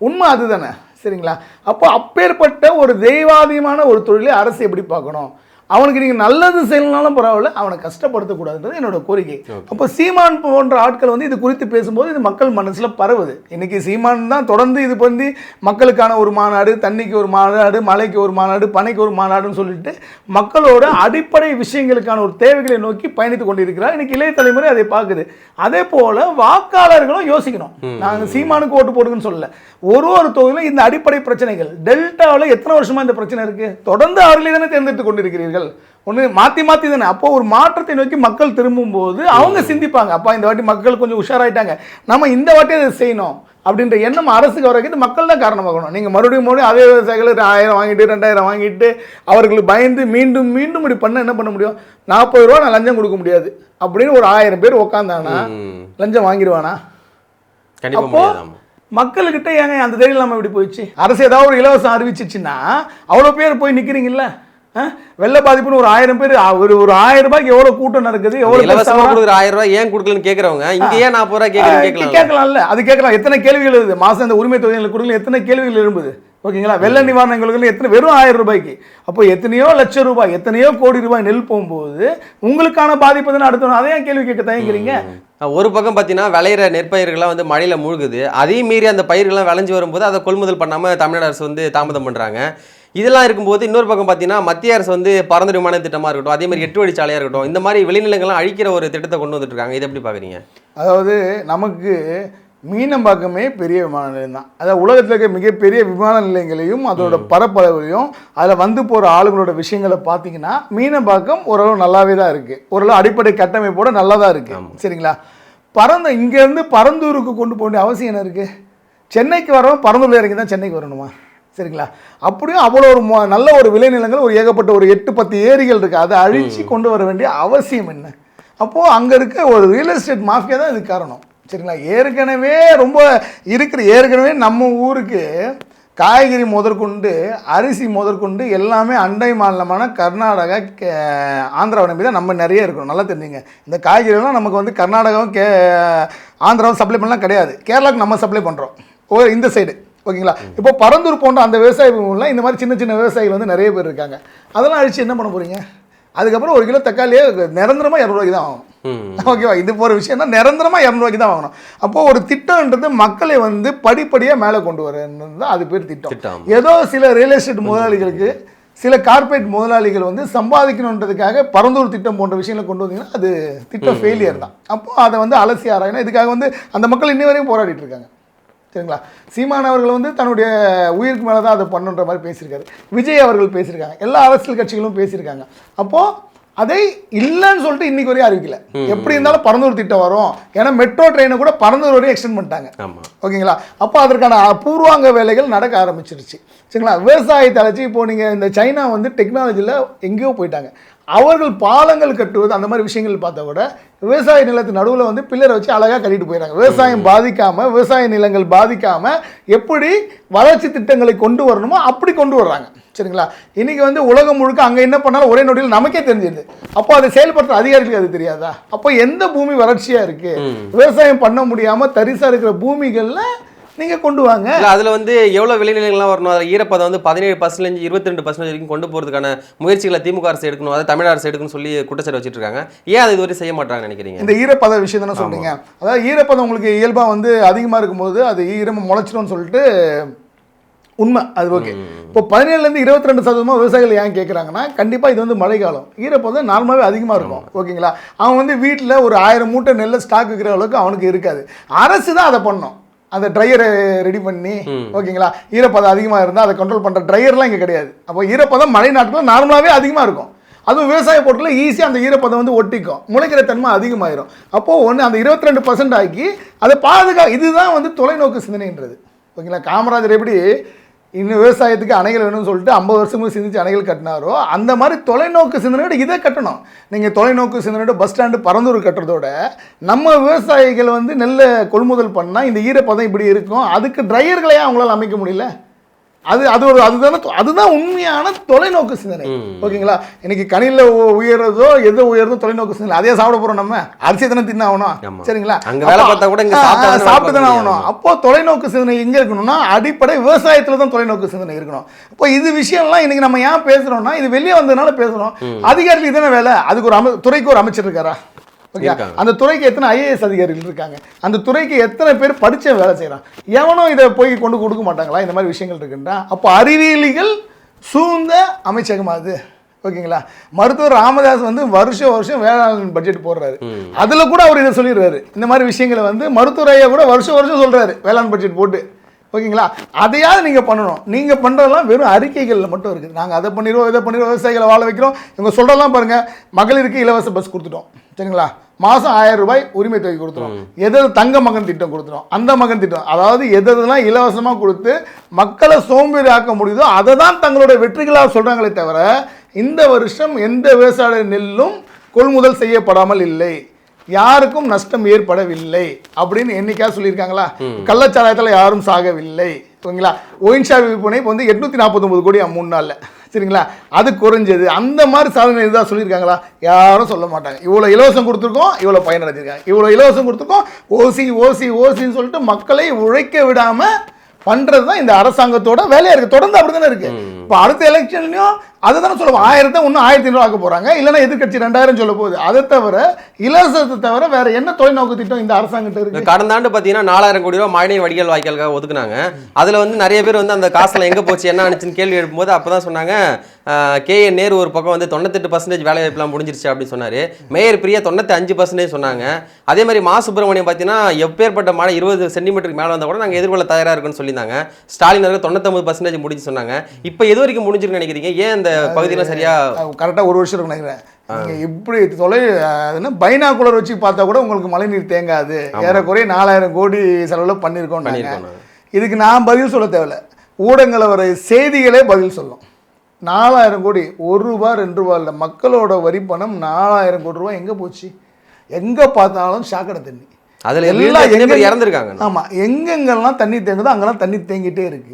உண்மை அதுதானே? சரிங்களா? அப்போ அப்பேற்பட்ட ஒரு தெய்வாதீனமான ஒரு தொழிலை அரசு எப்படி பார்க்கணும்? அவனுக்கு நீங்கள் நல்லது செய்யலனாலும் பரவாயில்ல, அவனை கஷ்டப்படுத்தக்கூடாதுன்றது என்னோட கோரிக்கை. அப்போ சீமான் போன்ற ஆட்கள் வந்து இது குறித்து பேசும்போது இது மக்கள் மனசில் பரவுது. இன்னைக்கு சீமான் தான் தொடர்ந்து இது பண்ணி மக்களுக்கான ஒரு மாநாடு, தண்ணிக்கு ஒரு மாநாடு, மலைக்கு ஒரு மாநாடு, பனைக்கு ஒரு மாநாடுன்னு சொல்லிட்டு மக்களோட அடிப்படை விஷயங்களுக்கான ஒரு தேவைகளை நோக்கி பயணித்து கொண்டிருக்கிறார். இன்னைக்கு இளைய தலைமுறை அதை பார்க்குது. அதே போல வாக்காளர்களும் யோசிக்கணும். நாங்கள் சீமானுக்கு ஓட்டு போடுங்கன்னு சொல்லல. ஒரு தொகுதியிலும் இந்த அடிப்படை பிரச்சனைகள், டெல்டாவில் எத்தனை வருஷமா இந்த பிரச்சனை இருக்கு, தொடர்ந்து அவர்களே தானே தேர்ந்தெடுத்து கொண்டிருக்கிறீர்கள். ஒன்று மாற்றி தானே. அப்போ ஒரு மாற்றத்தை நோக்கி மக்கள் திரும்பும் போது அவங்க சிந்திப்பாங்க, அப்பா இந்த வாட்டி மக்கள் கொஞ்சம் உஷாராயிட்டாங்க, நம்ம இந்த வாட்டி அதை செய்யணும் அப்படின்ற எண்ணம் அரசுக்கு வரைக்கும் மக்கள் தான் காரணமாகணும். நீங்கள் மறுபடியும் அதே விவசாயிகள் 1000 வாங்கிட்டு 2000 வாங்கிட்டு அவர்களுக்கு பயந்து மீண்டும் மீண்டும் இப்படி பண்ண என்ன பண்ண முடியும்? 40 ரூபா நான் லஞ்சம் கொடுக்க முடியாது அப்படின்னு ஒரு 1000 பேர் உட்காந்தானா லஞ்சம் வாங்கிடுவானா? அப்போ மக்கள்கிட்ட ஏங்க அந்த தைரியம் இல்லாமல் இப்படி போயிடுச்சு? அரசு ஏதாவது ஒரு இலவசம் அறிவிச்சிச்சுன்னா அவ்வளோ பேர் போய் நிற்கிறீங்கல்ல. வெள்ள பாதிப்புன்னு ஒரு 1000 பேர், ஒரு 1000 ரூபாய்க்கு எவ்வளவு கூட்டம் நடக்குது, எவ்வளவு இலவசமா கொடுக்குற 1000 ரூபாய் ஏன் கொடுக்கலன்னு கேக்குறவங்க இங்க ஏன் 40 ரூபாய் கேட்கலாம்ல. அது கேட்கலாம். எத்தனை கேள்விகள் எழுது மாசம் இந்த உரிமை தொகைகளுக்கு கொடுக்கல, எத்தனை கேள்விகள் எழும்புது. ஓகேங்களா? வெள்ள நிவாரணங்களுக்கு எத்தனை, வெறும் 1000 ரூபாய்க்கு. அப்போ எத்தனையோ லட்சம் ரூபாய், எத்தனையோ கோடி ரூபாய் நெல் போகும்போது உங்களுக்கான பாதிப்பு தானே அடுத்தவங்க. அதை ஏன் கேள்வி கேட்க தயங்குறீங்க? ஒரு பக்கம் பார்த்தீங்கன்னா விளையிற நெற்பயிர்கள்லாம் வந்து மழையில் மூழ்குது. அதையும் மீறி அந்த பயிர்கள்லாம் விளைஞ்சு வரும்போது அதை கொள்முதல் பண்ணாமல் தமிழ்நாடு அரசு வந்து தாமதம் பண்ணுறாங்க. இதெல்லாம் இருக்கும்போது இன்னொரு பக்கம் பார்த்தீங்கன்னா மத்திய அரசு வந்து பரந்த விமான திட்டமாக இருக்கட்டும், அதே மாதிரி 8 வழிச்சாலையாக இருக்கட்டும், இந்த மாதிரி விளைநிலங்கள்லாம் அழிக்கிற ஒரு திட்டத்தை கொண்டு வந்துட்டு இருக்காங்க. இதை எப்படி பார்க்குறீங்க? அதாவது நமக்கு மீனம்பாக்கமே பெரிய விமான நிலையம் தான். அதாவது உலகத்தில் இருக்க மிகப்பெரிய விமான நிலையங்களையும் அதோட பரப்பளவையும் அதில் வந்து போகிற ஆளுங்களோட விஷயங்களை பார்த்தீங்கன்னா மீனம்பாக்கம் ஓரளவு நல்லாவே தான் இருக்குது. ஓரளவு அடிப்படை கட்டமைப்போட நல்லா தான் இருக்குது. சரிங்களா? இங்கேருந்து பரந்தூருக்கு கொண்டு போக வேண்டிய அவசியம் என்ன இருக்குது? சென்னைக்கு வரவும் பரந்தூரில் இறங்கி தான் சென்னைக்கு வரணுமா? சரிங்களா? அப்படியும் அவ்வளோ ஒரு நல்ல ஒரு விளைநிலங்கள், ஒரு ஏகப்பட்ட ஒரு 8-10 ஏரிகள் இருக்குது. அதை அழித்து கொண்டு வர வேண்டிய அவசியம் என்ன? அப்போது அங்கே இருக்க ஒரு ரியல் எஸ்டேட் மாஃபியா தான் இதுக்கு காரணம். சரிங்களா? ஏற்கனவே நம்ம ஊருக்கு காய்கறி முதற்கொண்டு அரிசி முதற்கொண்டு எல்லாமே அண்டை மாநிலமான கர்நாடகா, ஆந்திராவை நம்பி தான் நம்ம நிறைய இருக்கணும். நல்லா தெரிஞ்சுங்க. இந்த காய்கறிலாம் நமக்கு வந்து கர்நாடகாவும் ஆந்திராவும் சப்ளை பண்ணலாம் கிடையாது. கேரளாவுக்கு நம்ம சப்ளை பண்ணுறோம் இந்த சைடு. ஓகேங்களா? இப்போ பரந்தூர் போன்ற அந்த விவசாய பூமிலாம் இந்த மாதிரி சின்ன சின்ன விவசாயிகள் வந்து நிறைய பேர் இருக்காங்க. அதெல்லாம் அழிச்சு என்ன பண்ண போகிறீங்க? அதுக்கப்புறம் 1 கிலோ தக்காளியே நிரந்தரமாக 200 ரூபாய்க்கு தான் வாங்கணும். ஓகேவா? இது போகிற விஷயம்னா நிரந்தரமாக 200 ரூபாய்க்கு தான் வாங்கணும். அப்போது ஒரு திட்டம்ன்றது மக்களை வந்து படிப்படியாக மேலே கொண்டு வரன்றது தான் அது பேர் திட்டம். ஏதோ சில ரியல் எஸ்டேட் முதலாளிகளுக்கு, சில கார்பரேட் முதலாளிகள் வந்து சம்பாதிக்கணுன்றதுக்காக பரந்தூர் திட்டம் போன்ற விஷயங்களை கொண்டு வந்தீங்கன்னா அது திட்டம் ஃபெயிலியர் தான். அப்போது அதை வந்து அலசி ஆராயணும். இதுக்காக வந்து அந்த மக்கள் இன்னி வரையும் போராடிட்டு இருக்காங்க. சரிங்களா? சீமான் அவர்கள் வந்து தன்னுடைய உயிருக்கு மேலே தான் அதை பண்ணுன்ற மாதிரி பேசியிருக்காரு. விஜய் அவர்கள் பேசியிருக்காங்க. எல்லா அரசியல் கட்சிகளும் பேசியிருக்காங்க. அப்போது அதை இல்லைன்னு சொல்லிட்டு இன்னைக்கு வரையும் அறிவிக்கல. எப்படி இருந்தாலும் பரந்தூர் திட்டம் வரும். ஏன்னா மெட்ரோ ட்ரெயினை கூட பரந்தூர் வரையும் எக்ஸ்டெண்ட் பண்ணிட்டாங்க. ஓகேங்களா? அப்போ அதற்கான பூர்வாங்க வேலைகள் நடக்க ஆரம்பிச்சிருச்சு. சரிங்களா? விவசாயத்தை அழைச்சி இப்போ நீங்கள் இந்த சைனா வந்து டெக்னாலஜியில் எங்கேயோ போயிட்டாங்க. அவர்கள் பாலங்கள் கட்டுவது அந்த மாதிரி விஷயங்கள் பார்த்தா கூட விவசாய நிலத்து நடுவில் வந்து பில்லரை வச்சு அழகாக கட்டிட்டு போயிடறாங்க. விவசாயம் பாதிக்காமல், விவசாய நிலங்கள் பாதிக்காமல் எப்படி வளர்ச்சி திட்டங்களை கொண்டு வரணுமோ அப்படி கொண்டு வர்றாங்க. சரிங்களா? இன்றைக்கி வந்து உலகம் முழுக்க அங்கே என்ன பண்ணாலும் ஒரே நொடியில் நமக்கே தெரிஞ்சிருது. அப்போ அதை செயல்படுத்துகிற அதிகாரிகளுக்கு அது தெரியாதா? அப்போ எந்த பூமி வறட்சியாக இருக்குது, விவசாயம் பண்ண முடியாமல் தரிசாக இருக்கிற பூமிகளில் நீங்கள் கொண்டு வாங்க. அதில் வந்து எவ்வளோ விளைநிலங்கள்லாம் வரணும், அதில் ஈரப்பதம் வந்து 17% 22% வரைக்கும் கொண்டு போகிறதுக்கான முயற்சிகளை திமுக அரசு எடுக்கணும், அதை தமிழ் அரசு எடுக்கணும்னு சொல்லி குற்றச்சாட்டு வச்சுட்டு இருக்காங்க. ஏன் அது இதுவரை செய்ய மாட்டாங்கன்னு நினைக்கிறீங்க? இந்த ஈரப்பத விஷயம் தானே சொல்றீங்க. அதாவது ஈரப்பதம் உங்களுக்கு இயல்பாக வந்து அதிகமாக இருக்கும்போது அது ஈரமாக முளைச்சிடும்னு சொல்லிட்டு உண்மை. அது ஓகே. இப்போ 17லேருந்து 22% விவசாயிகள் ஏன் கேட்குறாங்கன்னா, கண்டிப்பாக இது வந்து மழைக்காலம், ஈரப்பதம் நார்மலாகவே அதிகமாக இருக்கும். ஓகேங்களா? அவன் வந்து வீட்டில் ஒரு 1000 மூட்டை நெல்லை ஸ்டாக் இருக்கிற அளவுக்கு அவனுக்கு இருக்காது. அரசு தான் அதை பண்ணணும். அந்த ட்ரையரை ரெடி பண்ணி, ஓகேங்களா, ஈரப்பதம் அதிகமாக இருந்தால் அதை கண்ட்ரோல் பண்ணுற ட்ரையர்லாம் இங்கே கிடையாது. அப்போ ஈரப்பதம் மழை நாட்களில் நார்மலாகவே அதிகமாக இருக்கும். அதுவும் விவசாய பொருட்களில் ஈஸியாக அந்த ஈரப்பதம் வந்து ஒட்டிக்கும், முளைக்கிற தன்மை அதிகமாகிடும். அப்போது ஒன்று அந்த 22% ஆக்கி அதை இதுதான் வந்து தொலைநோக்கு சிந்தனைன்றது. ஓகேங்களா? காமராஜர் எப்படி இன்னும் விவசாயத்துக்கு அணைகள் வேணும்னு சொல்லிட்டு 50 வருஷமும் சிந்திச்சு அணைகள் கட்டினாரோ அந்த மாதிரி தொலைநோக்கு சிந்தனையோட இதை கட்டணும். நீங்கள் தொலைநோக்கு சிந்தனையோட பஸ் ஸ்டாண்டு பரந்தூர் கட்டுறதோட நம்ம விவசாயிகள் வந்து நெல்லை கொள்முதல் பண்ணால் இந்த ஈரப்பதம் இப்படி இருக்கும், அதுக்கு ட்ரையர்களையே அவங்களால அமைக்க முடியல. அதுதான் உண்மையான தொலைநோக்கு சிந்தனை. ஓகேங்களா? இன்னைக்கு கனியில் உயர்றதோ எதோ உயர்றதோ தொலைநோக்கு சிந்தனை. அதே சாப்பிட போறோம், நம்ம அரிசி தானே தின்ன ஆகணும். சரிங்களா? சாப்பிட்டு தானே ஆகணும். அப்போ தொலைநோக்கு சிந்தனை எங்க இருக்கணும்னா அடிப்படை விவசாயத்துல தான் தொலைநோக்கு சிந்தனை இருக்கணும். இப்போ இது விஷயம்லாம் இன்னைக்கு நம்ம ஏன் பேசுறோம்னா இது வெளியே வந்ததுனால பேசுறோம். அதிகாரிகள் இதான வேலை. அதுக்கு ஒரு துறைக்கு ஒரு அமைச்சர் இருக்காரா? ஓகே, அந்த துறைக்கு எத்தனை ஐஏஎஸ் அதிகாரிகள் இருக்காங்க? அந்த துறைக்கு எத்தனை பேர் படிச்ச வேலை செய்யறான்? எவனும் இதை போய் கொண்டு கொடுக்க மாட்டாங்களா? இந்த மாதிரி விஷயங்கள் இருக்குன்றா. அப்போ அறிவியலிகள் சூழ்ந்த அமைச்சகம் அது. ஓகேங்களா? மருத்துவர் ராமதாஸ் வந்து வருஷம் வேளாண் பட்ஜெட் போடுறாரு. அதுல கூட அவர் இதை சொல்லிடுறாரு. இந்த மாதிரி விஷயங்களை வந்து மருத்துவரையா கூட வருஷம் சொல்றாரு வேளாண் பட்ஜெட் போட்டு. ஓகேங்களா? அதையாவது நீங்கள் பண்ணணும். நீங்கள் பண்ணுறதெல்லாம் வெறும் அறிக்கைகளில் மட்டும் இருக்குது. நாங்கள் அதை பண்ணிடுவோம், இதை பண்ணிடுவோம், விவசாயிகளை வாழ வைக்கிறோம். இவங்க சொல்கிறதெல்லாம் பாருங்கள். மகளிருக்கு இலவச பஸ் கொடுத்துட்டோம். சரிங்களா? மாதம் 1000 ரூபாய் உரிமை தொகை கொடுத்துரும். எதாவது தங்க மகன் திட்டம் கொடுத்துரும். அந்த மகன் திட்டம், அதாவது எதெல்லாம் இலவசமாக கொடுத்து மக்களை சோம்பேறி ஆக்க முடியுதோ அதை தான் தங்களுடைய வெற்றிகளாக சொல்கிறாங்களே தவிர இந்த வருஷம் எந்த விவசாய நெல்லும் கொள்முதல் செய்யப்படாமல் இல்லை, யாருக்கும் நஷ்டம் ஏற்படவில்லை அப்படின்னு என்னைக்கா சொல்லியிருக்காங்களா? கள்ளச்சாராயத்தில் யாரும் சாகவில்லை. ஓகேங்களா? ஒயின் ஷாப் விற்பனை இப்போ வந்து 849 கோடி 3 நாளில். சரிங்களா? அது குறைஞ்சது. அந்த மாதிரி சாதனை இதுதான் சொல்லியிருக்காங்களா? யாரும் சொல்ல மாட்டாங்க. இவ்வளோ இலவசம் கொடுத்துருக்கோம், இவ்வளோ பயனடைஞ்சிருக்காங்க. இவ்வளோ இலவசம் கொடுத்துருக்கோம், ஓசின்னு சொல்லிட்டு மக்களை உழைக்க விடாமல் பண்ணுறது தான் இந்த அரசாங்கத்தோட வேலையாக இருக்குது. தொடர்ந்து அப்படி தானே இருக்குது. இப்போ அடுத்த எலெக்ஷன்லையும் அதை தானே சொல்லுவோம். 1000 இன்னும் 1500 ஆக்க போகிறாங்க. இல்லைன்னா எதிர்கட்சி 2000 சொல்ல போகுது. அதை தவிர இலவசத்தை தவிர வேற என்ன தொலைநோக்கு திட்டம் இந்த அரசாங்கத்தை இருக்குது? கடந்த ஆண்டு பார்த்தீங்கன்னா 4000 கோடி ரூபாய் மழைநீர் வடிகால் வாய்க்காலுக்காக ஒதுக்குனாங்க. அதில் வந்து நிறைய பேர் வந்து அந்த காசுல எங்கே போச்சு என்ன ஆனிச்சுன்னு கேள்வி எழுப்பும்போது அப்போ தான் சொன்னாங்க, KN நேரு ஒரு பக்கம் வந்து 98% வேலை வாய்ப்புலாம் முடிஞ்சிருச்சு அப்படின்னு சொன்னார். மேயர் பிரியா 95% சொன்னாங்க. அதே மாதிரி மா சுப்பிரமணியம் பார்த்தீங்கன்னா எப்பேற்பட்ட மழை 20 சென்டிமீட்டருக்கு மேலே வந்தால் கூட நாங்கள் எதிர்கொள்ள தயாராக இருக்குன்னு சொல்லியிருந்தாங்க. ஸ்டாலின் அவர்கள் 99% முடிஞ்சு சொன்னாங்க. இப்போ எது வரைக்கும் முடிஞ்சிருக்குன்னு நினைக்கிறீங்க? ஏன் இந்த பகுதியில் சரியா கரெக்டாக ஒரு வருஷம் இருக்குன்னு நினைக்கிறேன். நீங்கள் இப்படி பைனாகுலர் வச்சு பார்த்தா கூட உங்களுக்கு மழைநீர் தேங்காது. ஏறக்குறைய 4000 கோடி செலவில் பண்ணியிருக்கோம். இதுக்கு நான் பதில் சொல்ல தேவையில்லை. ஊடகங்களை வர செய்திகளே பதில் சொல்லும். 4000 கோடி 1 ரூபா 2 ரூபா இல்லை. மக்களோட வரி பணம் 4000 கோடி ரூபா எங்கே போச்சு? எங்கே பார்த்தாலும் சாக்கடை தண்ணி. அதில் எல்லாம் இறந்துருக்காங்க. ஆமாம், எங்கெங்கெல்லாம் தண்ணி தேங்குதோ அங்கெல்லாம் தண்ணி தேங்கிட்டே இருக்கு.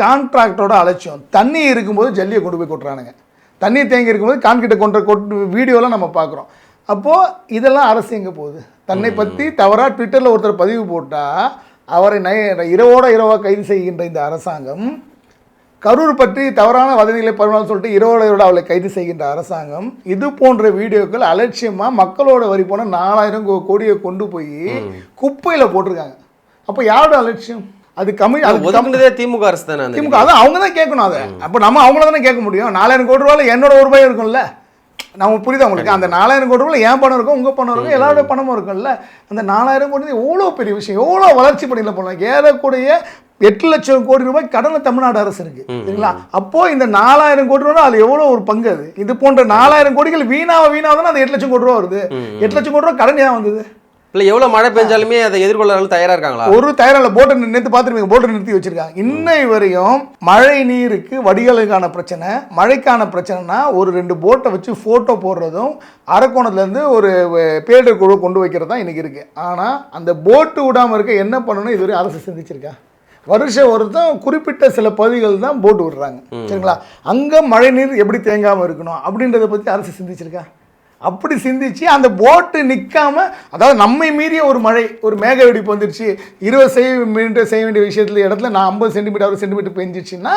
கான்ட்ராக்டோட அலட்சியம். தண்ணி இருக்கும்போது ஜல்லியை கொண்டு போய் கொட்டுறானுங்க. தண்ணி தேங்கி இருக்கும்போது கான்கிட்ட கொண்டு வீடியோலாம் நம்ம பார்க்குறோம். அப்போது இதெல்லாம் அரசு எங்கே போகுது? தன்னை பற்றி தவறாக ட்விட்டரில் ஒருத்தர் பதிவு போட்டால் அவரை இரவாக கைது செய்கின்ற இந்த அரசாங்கம், கரூர் பற்றி தவறான வதந்திகளை பரவாயில்ல சொல்லிட்டு இரவோட அவளை கைது செய்கின்ற அரசாங்கம் இது போன்ற வீடியோக்கள் அலட்சியமாக மக்களோட வரி போன 4000 கோடியை கொண்டு போய் குப்பையில் போட்டிருக்காங்க. அப்போ யாரோட அலட்சியம்? அது திமுக அரசு தானே. திமுக அதான் அவங்க தான் கேட்கணும். அதை அப்போ நம்ம அவங்கள தானே கேட்க முடியும். 4000 கோடி ரூபாயில் என்னோட ஒரு ரூபாய் இருக்கும்ல. நம்ம புரியுது உங்களுக்கு? அந்த 4000 கோடி ரூபாயில் ஏன் பணம் இருக்கும், உங்கள் பணம் இருக்கும், எல்லாரோட பணமும் இருக்கும்ல. அந்த 4000 கோடி எவ்வளோ பெரிய விஷயம், எவ்வளோ வளர்ச்சி பணியில் போகலாம். ஏறக்கூடிய 8 லட்சம் கோடி ரூபாய் கடனை தமிழ்நாடு அரசு இருக்கு. சரிங்களா? அப்போ இந்த 4000 கோடி ரூபாய் அது எவ்வளோ ஒரு பங்கு? அது இது போன்ற 4000 கோடிகள் வீணாதான் அந்த 8 லட்சம் கோடி ரூபா வருது. 8 லட்சம் கோடி ரூபாய் கடன் ஏன் வந்தது? இல்லை, எவ்வளோ மழை பெஞ்சாலுமே அதை எதிர்கொள்ள தயாராக இருக்காங்களா? ஒரு தயாராக இல்லை. போட்டை நிறுத்தி பார்த்துருப்பீங்க, போட்டை நிறுத்தி வச்சிருக்காங்க. இன்னை வரையும் மழை நீருக்கு வடிகாலுக்கான பிரச்சனை, மழைக்கான பிரச்சனைனா ஒரு 2 போட்டை வச்சு ஃபோட்டோ போடுறதும் அரக்கோணத்துலேருந்து ஒரு பேரிடர் குழு கொண்டு வைக்கிறது தான் இன்றைக்கி இருக்குது. ஆனால் அந்த போட்டு விடாமல் இருக்க என்ன பண்ணணும் இதுவரை அரசு சிந்திச்சிருக்கா? வருஷம் குறிப்பிட்ட சில பகுதிகள் தான் போட்டு விடுறாங்க. சரிங்களா? அங்கே மழை நீர் எப்படி தேங்காமல் இருக்கணும் அப்படின்றத பற்றி அரசு சிந்திச்சிருக்கா? அப்படி சிந்திச்சு அந்த போட்டு நிற்காம, அதாவது நம்மை மீறிய ஒரு மழை, ஒரு மேக வெடிப்பு வந்துருச்சு, 20 செய்ய வேண்டிய இடத்துல நான் 50 சென்டிமீட்டர் 60 சென்டிமீட்டர் பெஞ்சிச்சுன்னா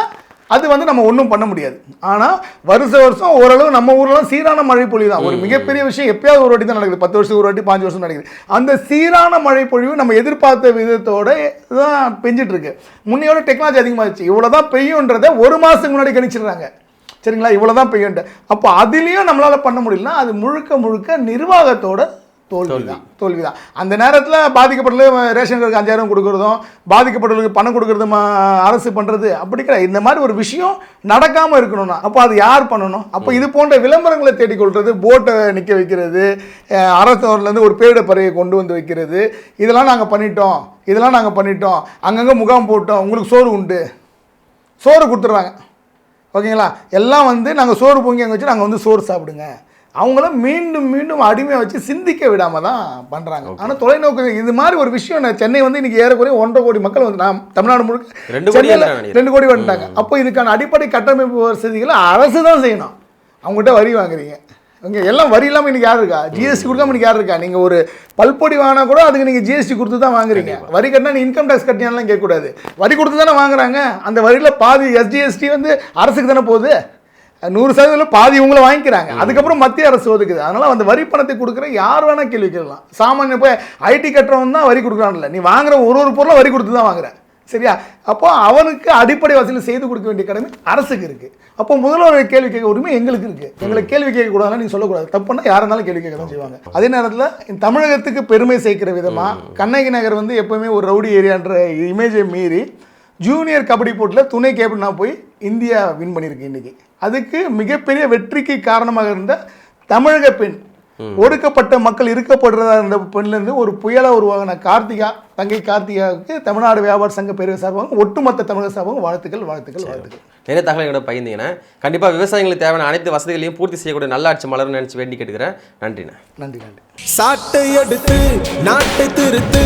அது நம்ம ஒன்றும் பண்ண முடியாது. ஆனால் வருஷம் ஓரளவு நம்ம ஊர்லாம் சீரான மழை பொழிவு தான். ஒரு மிகப்பெரிய விஷயம் எப்பயாவது ஒரு வாட்டி தான் நடக்குது. 10 வருஷத்துக்கு ஒரு வாட்டி, 5 வருஷம் நடக்குது. அந்த சீரான மழை பொழிவு நம்ம எதிர்பார்த்த விதத்தோட தான் பெஞ்சிட்டு இருக்கு. முன்னையோட டெக்னாலஜி அதிகமாகிடுச்சு. இவ்வளோதான் பெய்யுன்றதை 1 மாதத்துக்கு முன்னாடி கணிச்சிடுறாங்க. சரிங்களா? இவ்வளோதான் பெய்யுண்டு. அப்போ அதுலேயும் நம்மளால் பண்ண முடியலன்னா அது முழுக்க நிர்வாகத்தோட தோல்விதான். அந்த நேரத்தில் பாதிக்கப்பட்டவர்களுக்கு ரேஷன் கார்டுக்கு 5000 கொடுக்குறதும், பாதிக்கப்பட்டவர்களுக்கு பணம் கொடுக்குறதும் அரசு பண்ணுறது அப்படி கிடையாது. இந்த மாதிரி ஒரு விஷயம் நடக்காமல் இருக்கணும்னா அப்போ அது யார் பண்ணணும்? அப்போ இது போன்ற விளம்பரங்களை தேடிக்கொள்வது, போட்டை நிற்க வைக்கிறது, அரசூர்லேருந்து ஒரு பேரிடர் பறவையை கொண்டு வந்து வைக்கிறது, இதெல்லாம் நாங்கள் பண்ணிட்டோம், அங்கங்கே முகாம் போட்டோம், உங்களுக்கு சோறு உண்டு, சோறு கொடுத்துட்றாங்க. ஓகேங்களா? எல்லாம் நாங்கள் சோறு பொங்கி அங்கே வச்சு நாங்கள் சோறு சாப்பிடுங்க அவங்கள மீண்டும் மீண்டும் அடிமையாக வச்சு சிந்திக்க விடாம தான் பண்ணுறாங்க. ஆனால் தொலைநோக்கு இது மாதிரி ஒரு விஷயம் சென்னை வந்து இன்னைக்கு ஏறக்குறைய 1.5 கோடி மக்கள் வந்து நான் தமிழ்நாடு முழுக்க 2 கோடி வந்துட்டாங்க. அப்போ இதுக்கான அடிப்படை கட்டமைப்பு வசதிகளை அரசு தான் செய்யணும். அவங்ககிட்ட வரி வாங்குறீங்க, இங்கே எல்லாம் வரி இல்லாமல் இன்றைக்கி யார் இருக்கா? ஜிஎஸ்டி கொடுக்காம இன்றைக்கி யார் இருக்கா? நீங்கள் ஒரு பல்பொடி வாங்கினா கூட அதுக்கு நீங்கள் ஜிஎஸ்டி கொடுத்து தான் வாங்குறீங்க. வரி கட்டினா நீ இன்கம் டேக்ஸ் கட்டினாலாம் கேட்கக்கூடாது, வரி கொடுத்து தானே வாங்குறாங்க. அந்த வரியில் பாதி எஸ்ஜிஎஸ்டி வந்து அரசுக்கு தானே போகுது. 100% பாதி உங்களை வாங்கிக்கிறாங்க, அதுக்கப்புறம் மத்திய அரசு ஒதுக்குது. அதனால் அந்த வரி பணத்தை கொடுக்குற யார் வேணால் கேள்வி கேட்கலாம். சாமானிய போய் ஐடி கட்டுறவன் தான் வரி கொடுக்குறான்ல, நீ வாங்குற ஒரு பொருளும் வரி கொடுத்து தான் வாங்குற, சரியா? அப்போ அவனுக்கு அடிப்படை வசதி செய்து கொடுக்க வேண்டிய கடமை அரசுக்கு இருக்குது. அப்போ முதல்வர் கேள்வி கேட்க உரிமை எங்களுக்கு இருக்குது. எங்களை கேள்வி கேட்கக்கூடாதுன்னு நீங்கள் சொல்லக்கூடாது. தப்புன்னா யார் இருந்தாலும் கேள்வி கேட்க தான் செய்வாங்க. அதே நேரத்தில் தமிழகத்துக்கு பெருமை சேர்க்கிற விதமாக கண்ணகி நகர் வந்து எப்போவுமே ஒரு ரவுடி ஏரியான்ற இமேஜை மீறி ஜூனியர் கபடி போட்டியில் துணை கேப்டனாக போய் இந்தியா வின் பண்ணியிருக்கு இன்றைக்கி. அதுக்கு மிகப்பெரிய வெற்றிக்கு காரணமாக இருந்த தமிழக பெண், ஒடுக்கப்பட்ட மக்கள் இருக்கப்படுறதா இருந்த பெண்ணிலிருந்து ஒரு புயலாக உருவாகின கார்த்திகா, தங்கை கார்த்திகாவுக்கு தமிழ்நாடு வியாபார சங்க பேரவை சார்பாக ஒட்டுமொத்த தமிழக சார்பாக வாழ்த்துக்கள் வாழ்த்துக்கள் வாழ்த்துக்கள். நிறைய தகவல்களை பகிர்ந்தீங்கன்னா கண்டிப்பாக விவசாயிகளுக்கு தேவையான அனைத்து வசதிகளையும் பூர்த்தி செய்யக்கூடிய நல்ல ஆட்சி மலர்னு நினச்சி வேண்டி கேட்டுக்கிறேன். நன்றிண்ணா. நன்றி நன்றி. சாட்டை எடுத்து நாட்டை திருத்து